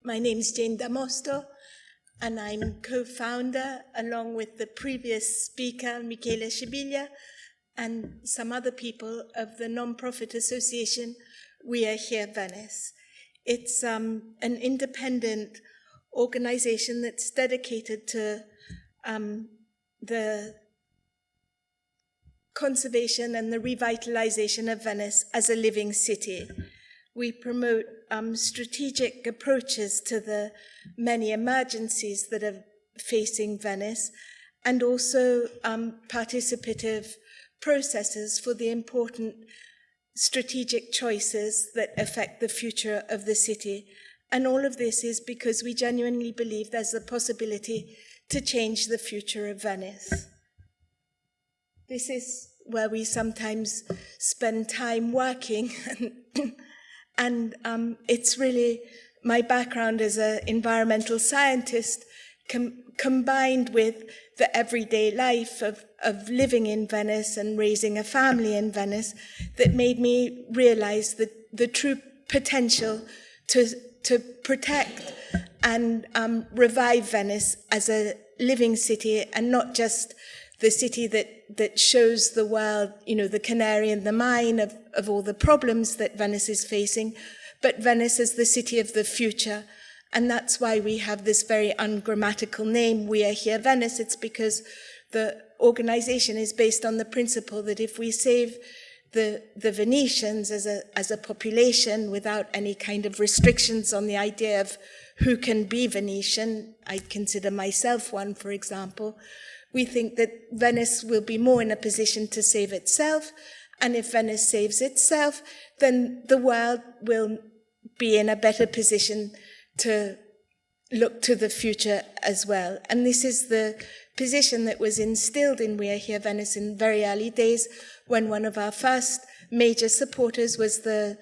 My name is Jane da Mosto, and I'm co-founder, along with the previous speaker, Michele Scibilia, and some other people of the non-profit association We Are Here Venice. It's an independent organization that's dedicated to the conservation and the revitalization of Venice as a living city. We promote strategic approaches to the many emergencies that are facing Venice, and also participative processes for the important strategic choices that affect the future of the city. And all of this is because we genuinely believe there's a possibility to change the future of Venice. This is where we sometimes spend time working, and it's really my background as an environmental scientist combined with the everyday life of living in Venice and raising a family in Venice that made me realize the true potential to protect and revive Venice as a living city, and not just the city that shows the world, the canary in the mine of all the problems that Venice is facing, but Venice is the city of the future. And that's why we have this very ungrammatical name, We Are Here Venice. It's because the organization is based on the principle that if we save the Venetians as a population without any kind of restrictions on the idea of who can be Venetian, I consider myself one, for example, we think that Venice will be more in a position to save itself, and if Venice saves itself, then the world will be in a better position to look to the future as well. And this is the position that was instilled in We Are Here Venice in very early days, when one of our first major supporters was the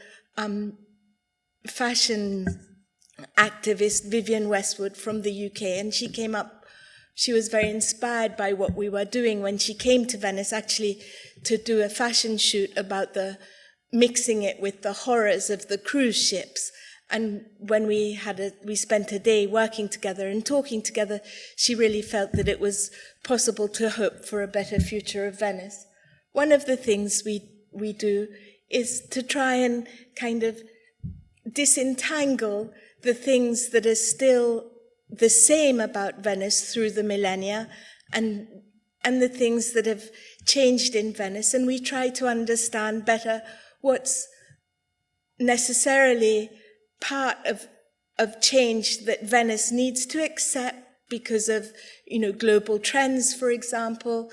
fashion activist Vivienne Westwood from the UK, and she was very inspired by what we were doing when she came to Venice, actually to do a fashion shoot about mixing it with the horrors of the cruise ships. And when we spent a day working together and talking together, she really felt that it was possible to hope for a better future of Venice. One of the things we do is to try and kind of disentangle the things that are still the same about Venice through the millennia, and the things that have changed in Venice. And we try to understand better what's necessarily part of change that Venice needs to accept because of, global trends, for example,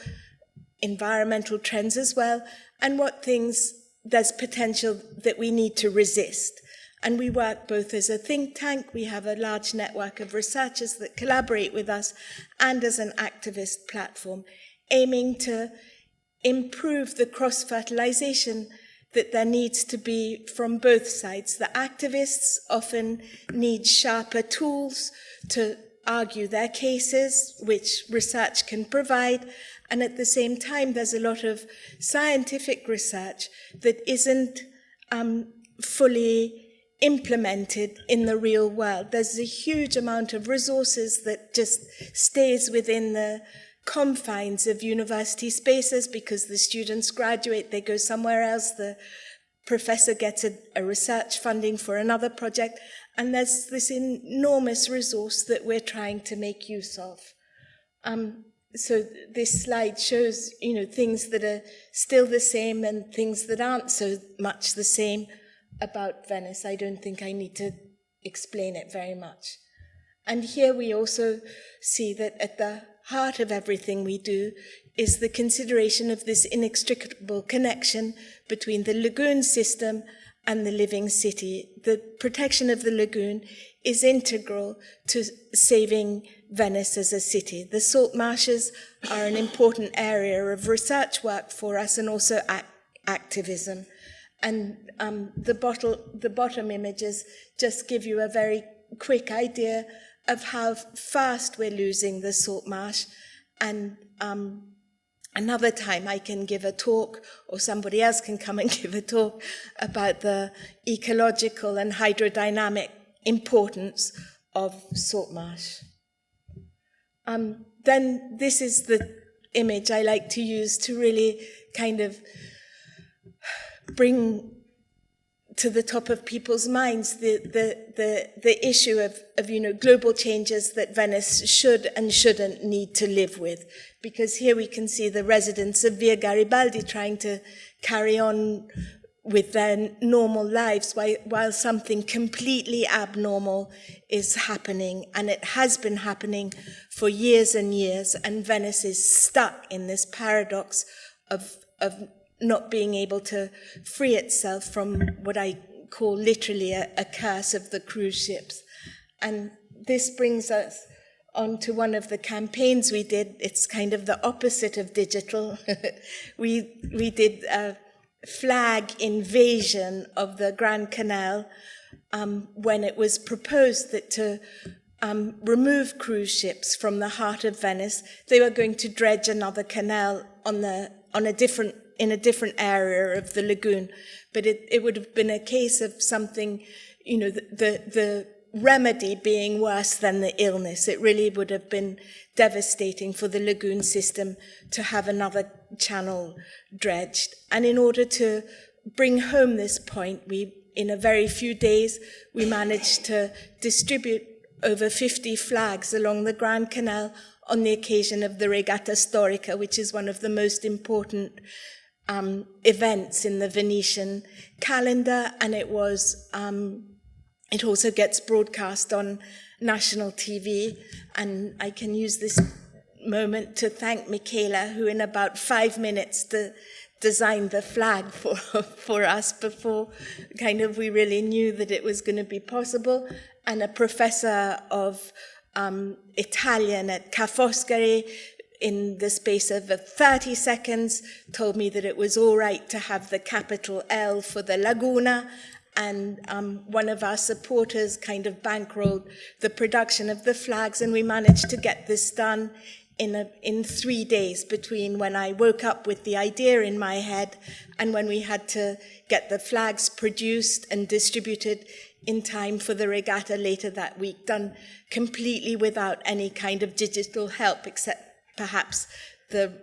environmental trends as well, and what things there's potential that we need to resist. And we work both as a think tank, we have a large network of researchers that collaborate with us, and as an activist platform, aiming to improve the cross-fertilization that there needs to be from both sides. The activists often need sharper tools to argue their cases, which research can provide, and at the same time there's a lot of scientific research that isn't fully implemented in the real world. There's a huge amount of resources that just stays within the confines of university spaces because the students graduate, they go somewhere else, the professor gets a research funding for another project, and there's this enormous resource that we're trying to make use of. So this slide shows, things that are still the same and things that aren't so much the same about Venice. I don't think I need to explain it very much. And here we also see that at the heart of everything we do is the consideration of this inextricable connection between the lagoon system and the living city. The protection of the lagoon is integral to saving Venice as a city. The salt marshes are an important area of research work for us, and also activism. And the bottom images just give you a very quick idea of how fast we're losing the salt marsh. And another time I can give a talk, or somebody else can come and give a talk about the ecological and hydrodynamic importance of salt marsh. Then this is the image I like to use to really kind of bring to the top of people's minds the issue of global changes that Venice should and shouldn't need to live with. Because here we can see the residents of Via Garibaldi trying to carry on with their normal lives while something completely abnormal is happening. And it has been happening for years and years, and Venice is stuck in this paradox of not being able to free itself from what I call literally a curse of the cruise ships. And this brings us on to one of the campaigns we did. It's kind of the opposite of digital. we did a flag invasion of the Grand Canal when it was proposed that to remove cruise ships from the heart of Venice, they were going to dredge another canal in a different area of the lagoon. But it would have been a case of something, the remedy being worse than the illness. It really would have been devastating for the lagoon system to have another channel dredged. And in order to bring home this point, in a very few days, we managed to distribute over 50 flags along the Grand Canal on the occasion of the Regata Storica, which is one of the most important events in the Venetian calendar, and it also gets broadcast on national TV. And I can use this moment to thank Michaela, who in about 5 minutes designed the flag for us before we really knew that it was going to be possible. And a professor of Italian at Ca' Foscari, in the space of 30 seconds, told me that it was all right to have the capital L for the Laguna. And one of our supporters kind of bankrolled the production of the flags, and we managed to get this done in 3 days, between when I woke up with the idea in my head and when we had to get the flags produced and distributed in time for the regatta later that week, done completely without any kind of digital help, except perhaps the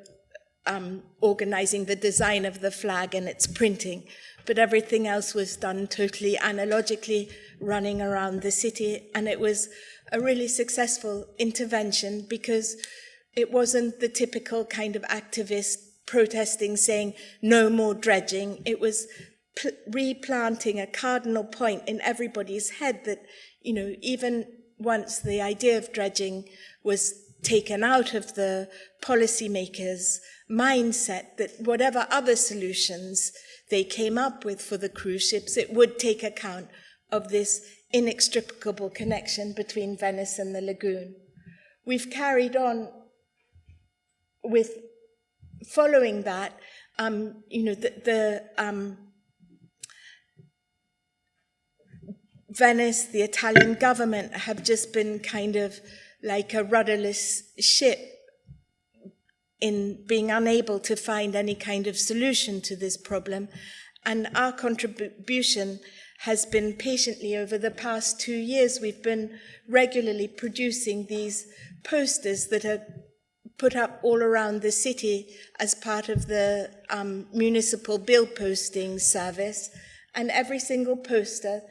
organizing the design of the flag and its printing. But everything else was done totally analogically, running around the city. And it was a really successful intervention, because it wasn't the typical kind of activist protesting saying no more dredging. It was replanting a cardinal point in everybody's head that, even once the idea of dredging was taken out of the policymakers' mindset, that whatever other solutions they came up with for the cruise ships, it would take account of this inextricable connection between Venice and the lagoon. We've carried on with following that, Venice, the Italian government, have just been kind of like a rudderless ship in being unable to find any kind of solution to this problem. And our contribution has been patiently, over the past 2 years, we've been regularly producing these posters that are put up all around the city as part of the municipal bill posting service. And every single poster,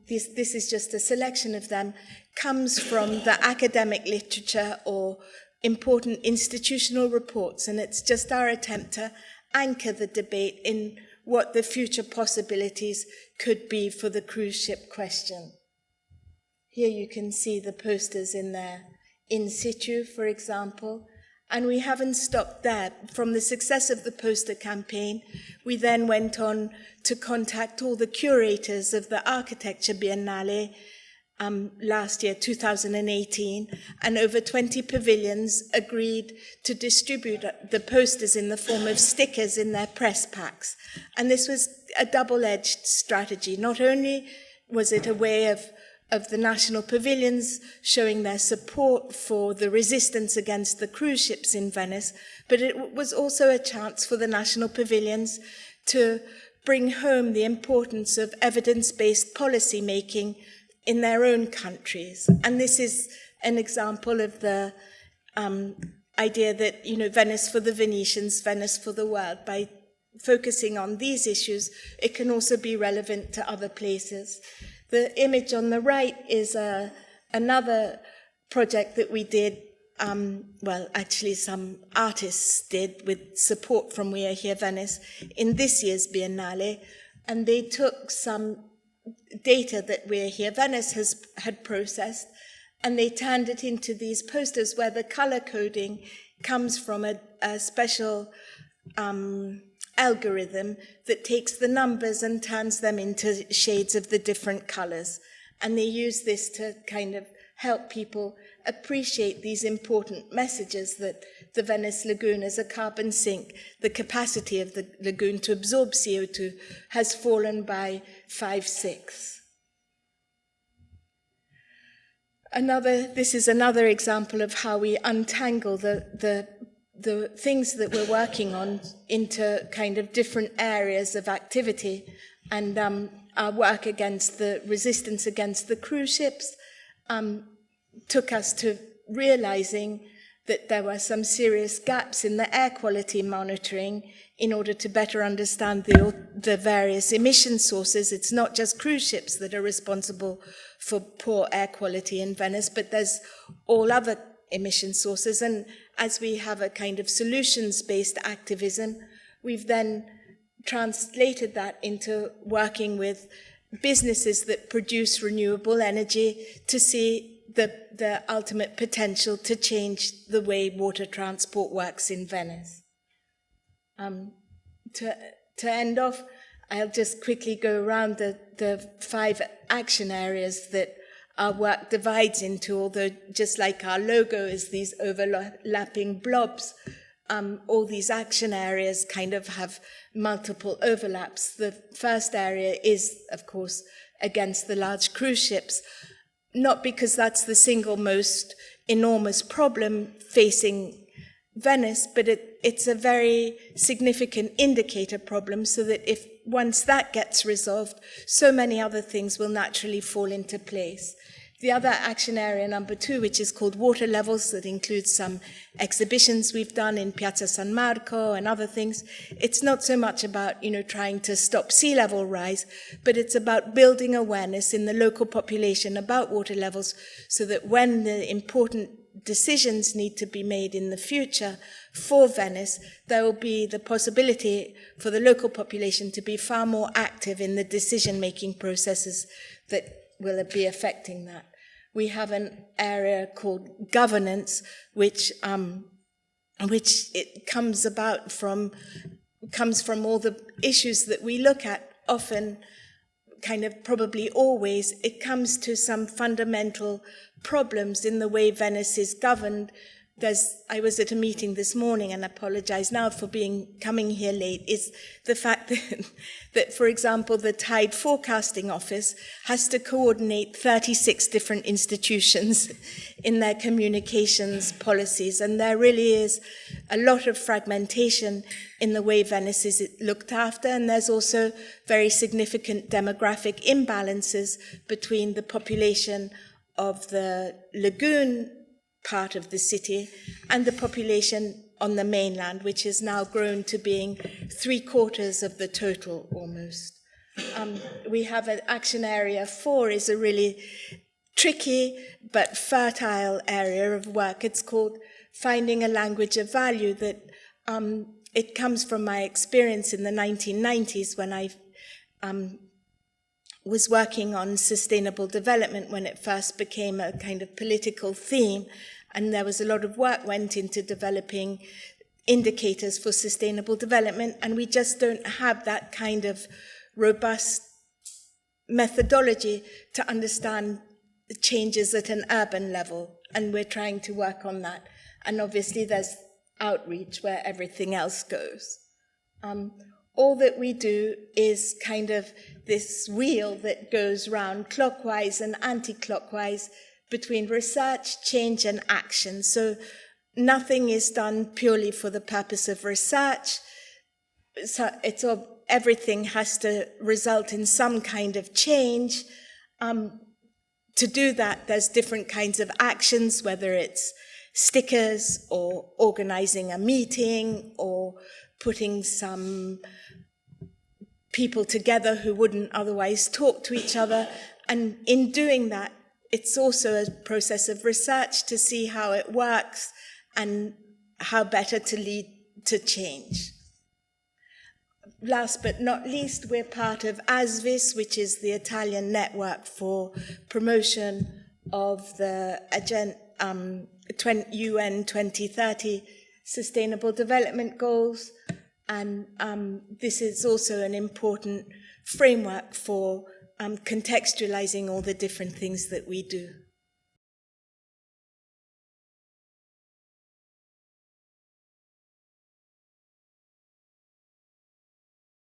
this is just a selection of them, comes from the academic literature or important institutional reports, and it's just our attempt to anchor the debate in what the future possibilities could be for the cruise ship question. Here you can see the posters in there, in situ, for example, and we haven't stopped there. From the success of the poster campaign, we then went on to contact all the curators of the Architecture Biennale last year, 2018, and over 20 pavilions agreed to distribute the posters in the form of stickers in their press packs. And this was a double-edged strategy. Not only was it a way of the national pavilions showing their support for the resistance against the cruise ships in Venice, but it was also a chance for the national pavilions to bring home the importance of evidence-based policy making in their own countries. And this is an example of the idea that, Venice for the Venetians, Venice for the world. By focusing on these issues, it can also be relevant to other places. The image on the right is another project that we did, actually some artists did with support from We Are Here Venice in this year's Biennale, and they took some data that We Are Here Venice had processed, and they turned it into these posters where the color coding comes from a special algorithm that takes the numbers and turns them into shades of the different colors. And they use this to kind of help people appreciate these important messages that the Venice Lagoon is a carbon sink. The capacity of the lagoon to absorb CO2 has fallen by 5/6. This is another example of how we untangle the things that we're working on into kind of different areas of activity, and our work against the resistance against the cruise ships took us to realizing that there were some serious gaps in the air quality monitoring in order to better understand the various emission sources. It's not just cruise ships that are responsible for poor air quality in Venice, but there's all other emission sources. And as we have a kind of solutions-based activism, we've then translated that into working with businesses that produce renewable energy to see the ultimate potential to change the way water transport works in Venice. To end off, I'll just quickly go around the 5 action areas that our work divides into, although just like our logo is these overlapping blobs, all these action areas kind of have multiple overlaps. The first area is, of course, against the large cruise ships, not because that's the single most enormous problem facing Venice, but it's a very significant indicator problem, so that if once that gets resolved, so many other things will naturally fall into place. The other action area, number 2, which is called water levels, that includes some exhibitions we've done in Piazza San Marco and other things. It's not so much about, trying to stop sea level rise, but it's about building awareness in the local population about water levels, so that when the important decisions need to be made in the future for Venice, there will be the possibility for the local population to be far more active in the decision-making processes that will be affecting that. We have an area called governance, which it comes from all the issues that we look at, often, kind of probably always. It comes to some fundamental problems in the way Venice is governed. I was at a meeting this morning, and I apologize now for coming here late, is the fact that, for example, the Tide Forecasting Office has to coordinate 36 different institutions in their communications policies, and there really is a lot of fragmentation in the way Venice is looked after, and there's also very significant demographic imbalances between the population of the lagoon part of the city and the population on the mainland, which has now grown to being 3/4 of the total almost. We have an action area 4 is a really tricky but fertile area of work. It's called Finding a Language of Value. That it comes from my experience in the 1990s when I was working on sustainable development when it first became a kind of political theme, and there was a lot of work went into developing indicators for sustainable development, and we just don't have that kind of robust methodology to understand the changes at an urban level, and we're trying to work on that. And obviously there's outreach where everything else goes. All that we do is kind of this wheel that goes round clockwise and anti-clockwise between research, change, and action. So nothing is done purely for the purpose of research. So everything has to result in some kind of change. to do that, there's different kinds of actions, whether it's stickers or organizing a meeting or putting some people together who wouldn't otherwise talk to each other. And in doing that, it's also a process of research to see how it works and how better to lead to change. Last but not least, we're part of ASVIS, which is the Italian network for promotion of the UN 2030 Sustainable Development Goals. And this is also an important framework for contextualizing all the different things that we do.